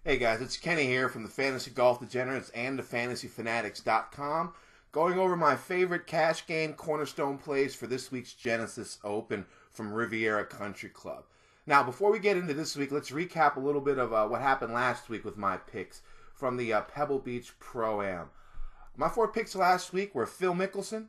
Hey guys, it's Kenny here from the Fantasy Golf Degenerates and the FantasyFanatics.com, going over my favorite cash game cornerstone plays for this week's Genesis Open from Riviera Country Club. Now, before we get into this week, let's recap a little bit of what happened last week with my picks from the Pebble Beach Pro-Am. My four picks last week were Phil Mickelson,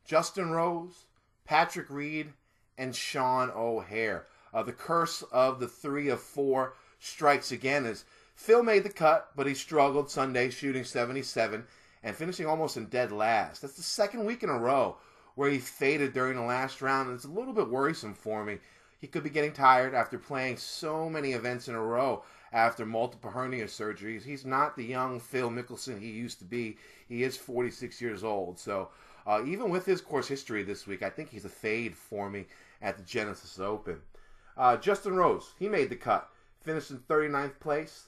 Justin Rose, Patrick Reed, and Sean O'Haire. The curse of the 3 of 4 strikes again as Phil made the cut, but he struggled Sunday, shooting 77 and finishing almost in dead last. That's the second week in a row where he faded during the last round, and it's a little bit worrisome for me. He could be getting tired after playing so many events in a row after multiple hernia surgeries. He's not the young Phil Mickelson he used to be. He is 46 years old. So even with his course history this week, I think he's a fade for me at the Genesis Open. Justin Rose, he made the cut, finished in 39th place.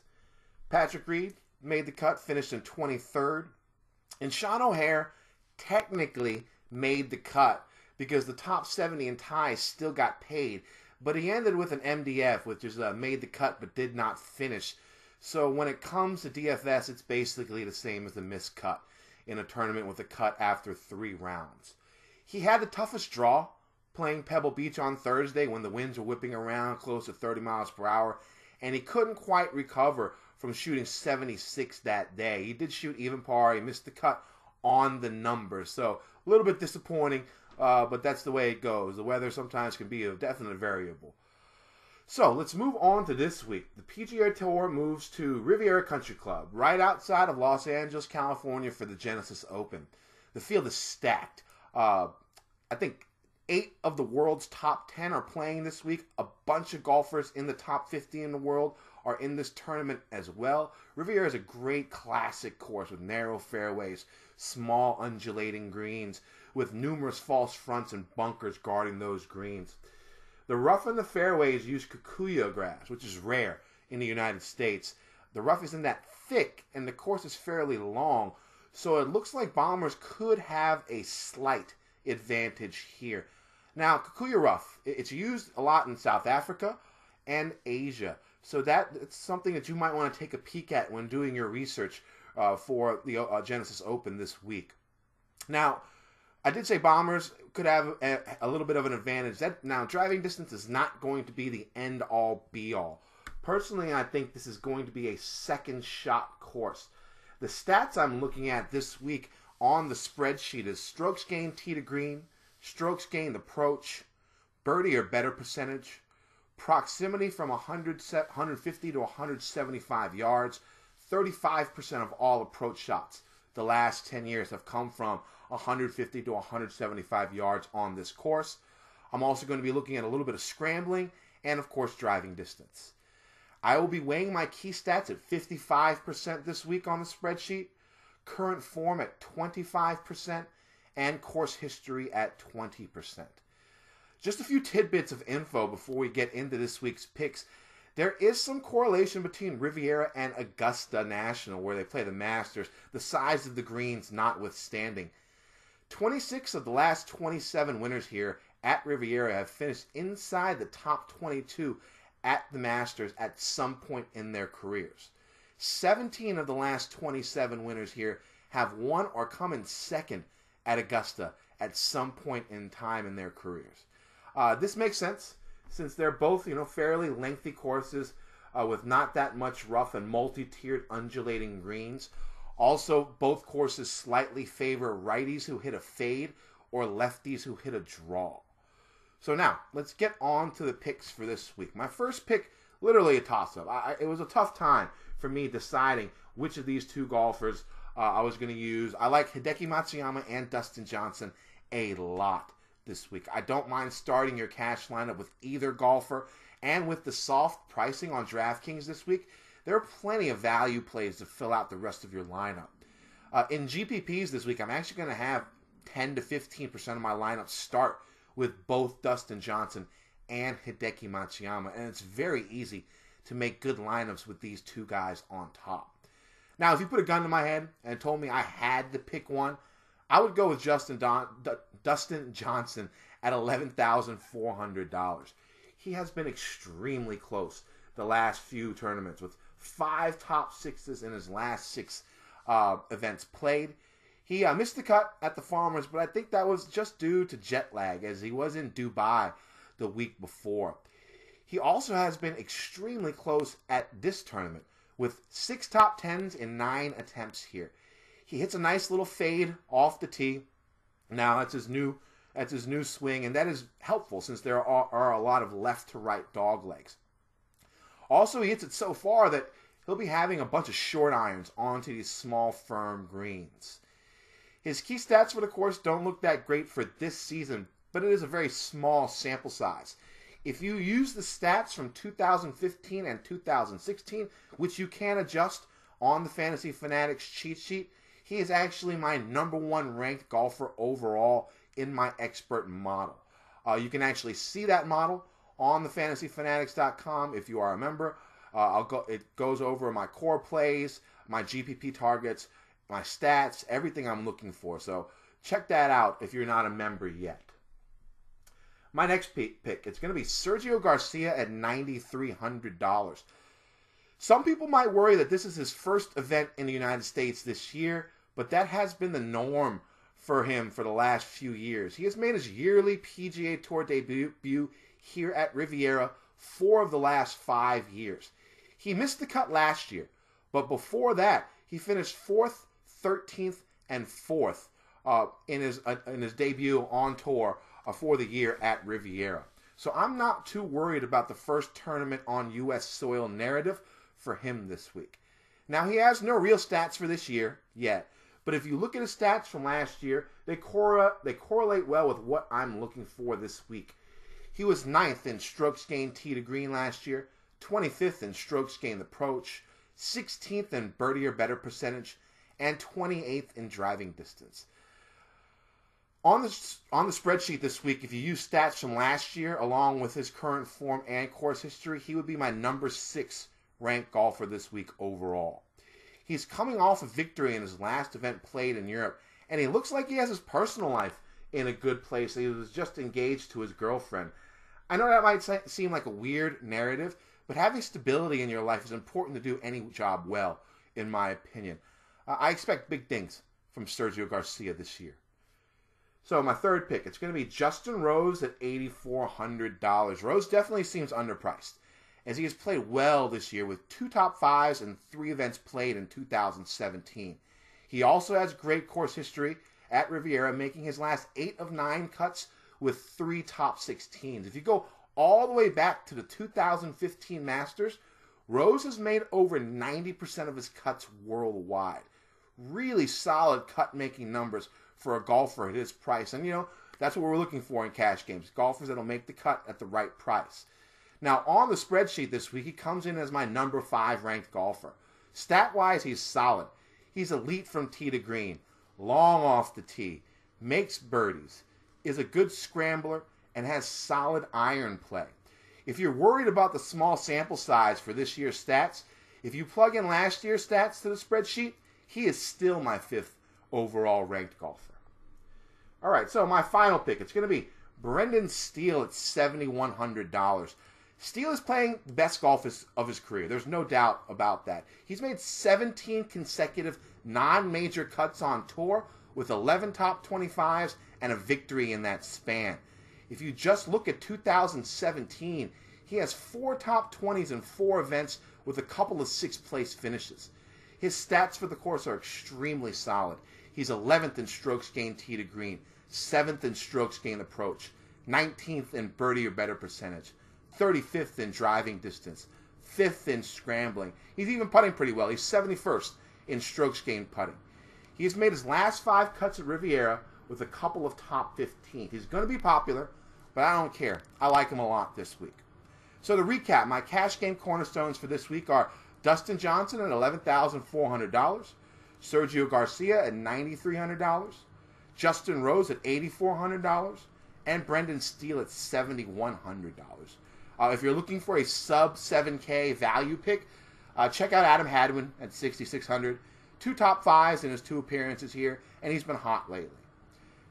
Patrick Reed made the cut, finished in 23rd. And Sean O'Haire technically made the cut because the top 70 in ties still got paid. But he ended with an MDF, which is made the cut but did not finish. So when it comes to DFS, it's basically the same as the missed cut in a tournament with a cut after 3 rounds. He had the toughest draw playing Pebble Beach on Thursday when the winds were whipping around close to 30 miles per hour. And he couldn't quite recover from shooting 76 that day. He did shoot even par. He missed the cut on the numbers. So a little bit disappointing, but that's the way it goes. The weather sometimes can be a definite variable. So let's move on to this week. The PGA Tour moves to Riviera Country Club, right outside of Los Angeles, California, for the Genesis Open. The field is stacked. I think 8 of the world's top 10 are playing this week. A bunch of golfers in the top 50 in the world are in this tournament as well. Riviera is a great classic course with narrow fairways, small undulating greens, with numerous false fronts and bunkers guarding those greens. The rough in the fairways use kikuyu grass, which is rare in the United States. The rough isn't that thick, and the course is fairly long, so it looks like bombers could have a slight advantage here. Now, kikuyu rough, it's used a lot in South Africa and Asia. So it's something that you might want to take a peek at when doing your research for the Genesis Open this week. Now, I did say bombers could have a little bit of an advantage. Now, driving distance is not going to be the end-all, be-all. Personally, I think this is going to be a second shot course. The stats I'm looking at this week on the spreadsheet is strokes gained tee to green, strokes gained approach, birdie or better percentage, proximity from 150 to 175 yards. 35% of all approach shots the last 10 years have come from 150 to 175 yards on this course. I'm also going to be looking at a little bit of scrambling and, of course, driving distance. I will be weighing my key stats at 55% this week on the spreadsheet, current form at 25%, and course history at 20%. Just a few tidbits of info before we get into this week's picks. There is some correlation between Riviera and Augusta National, where they play the Masters, the size of the greens notwithstanding. 26 of the last 27 winners here at Riviera have finished inside the top 22 at the Masters at some point in their careers. 17 of the last 27 winners here have won or come in second at Augusta at some point in time in their careers. This makes sense since they're both, fairly lengthy courses with not that much rough and multi-tiered undulating greens. Also, both courses slightly favor righties who hit a fade or lefties who hit a draw. So now, let's get on to the picks for this week. My first pick, literally a toss-up. It was a tough time for me deciding which of these two golfers I was going to use. I like Hideki Matsuyama and Dustin Johnson a lot this week. I don't mind starting your cash lineup with either golfer, and with the soft pricing on DraftKings this week, there are plenty of value plays to fill out the rest of your lineup. In GPPs this week, I'm actually going to have 10 to 15% of my lineup start with both Dustin Johnson and Hideki Matsuyama, and it's very easy to make good lineups with these two guys on top. Now, if you put a gun to my head and told me I had to pick one, I would go with Dustin Johnson at $11,400. He has been extremely close the last few tournaments with 5 top 6s in his last 6 events played. He missed the cut at the Farmers, but I think that was just due to jet lag as he was in Dubai the week before. He also has been extremely close at this tournament with 6 top 10s in 9 attempts here. He hits a nice little fade off the tee. Now that's his new swing, and that is helpful since there are a lot of left to right dog legs. Also, he hits it so far that he'll be having a bunch of short irons onto these small, firm greens. His key stats for the course don't look that great for this season, but it is a very small sample size. If you use the stats from 2015 and 2016, which you can adjust on the Fantasy Fanatics cheat sheet, he is actually my #1 ranked golfer overall in my expert model. You can actually see that model on thefantasyfanatics.com if you are a member. It goes over my core plays, my GPP targets, my stats, everything I'm looking for. So check that out if you're not a member yet. My next pick, it's going to be Sergio Garcia at $9,300. Some people might worry that this is his first event in the United States this year, but that has been the norm for him for the last few years. He has made his yearly PGA Tour debut here at Riviera 4 of the last 5 years. He missed the cut last year, but before that, he finished 4th, 13th, and 4th in his debut on tour for the year at Riviera. So I'm not too worried about the first tournament on U.S. soil narrative for him this week. Now, he has no real stats for this year yet, but if you look at his stats from last year, they correlate well with what I'm looking for this week. He was 9th in strokes gained tee to green last year, 25th in strokes gained approach, 16th in birdie or better percentage, and 28th in driving distance. On the spreadsheet this week, if you use stats from last year along with his current form and course history, he would be my #6 ranked golfer this week overall. He's coming off a victory in his last event played in Europe, and he looks like he has his personal life in a good place. He was just engaged to his girlfriend. I know that might seem like a weird narrative, but having stability in your life is important to do any job well, in my opinion. I expect big things from Sergio Garcia this year. So my third pick, it's going to be Justin Rose at $8,400. Rose definitely seems underpriced, as he has played well this year with 2 top 5s and 3 events played in 2017. He also has great course history at Riviera, making his last 8 of 9 cuts with 3 top 16s. If you go all the way back to the 2015 Masters, Rose has made over 90% of his cuts worldwide. Really solid cut-making numbers for a golfer at his price. And, that's what we're looking for in cash games. Golfers that'll make the cut at the right price. Now, on the spreadsheet this week, he comes in as my #5 ranked golfer. Stat-wise, he's solid. He's elite from tee to green, long off the tee, makes birdies, is a good scrambler, and has solid iron play. If you're worried about the small sample size for this year's stats, if you plug in last year's stats to the spreadsheet, he is still my 5th overall ranked golfer. All right, so my final pick, it's going to be Brendan Steele at $7,100. Steele is playing the best golf of his career. There's no doubt about that. He's made 17 consecutive non-major cuts on tour with 11 top 25s and a victory in that span. If you just look at 2017, he has 4 top 20s in 4 events with a couple of 6th-place finishes. His stats for the course are extremely solid. He's 11th in strokes gained tee to green, 7th in strokes gained approach, 19th in birdie or better percentage, 35th in driving distance, 5th in scrambling. He's even putting pretty well. He's 71st in strokes gained putting. He has made his last 5 cuts at Riviera with a couple of top 15. He's going to be popular, but I don't care. I like him a lot this week. So to recap, my cash game cornerstones for this week are Dustin Johnson at $11,400, Sergio Garcia at $9,300, Justin Rose at $8,400, and Brendan Steele at $7,100. If you're looking for a sub 7K value pick, check out Adam Hadwin at $6,600. 2 top 5s in his 2 appearances here, and he's been hot lately.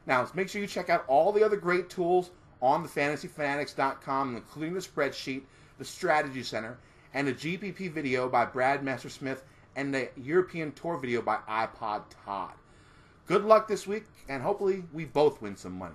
Now, make sure you check out all the other great tools on thefantasyfanatics.com, including the spreadsheet, the strategy center, and a GPP video by Brad Messersmith, and the European Tour video by iPod Todd. Good luck this week, and hopefully we both win some money.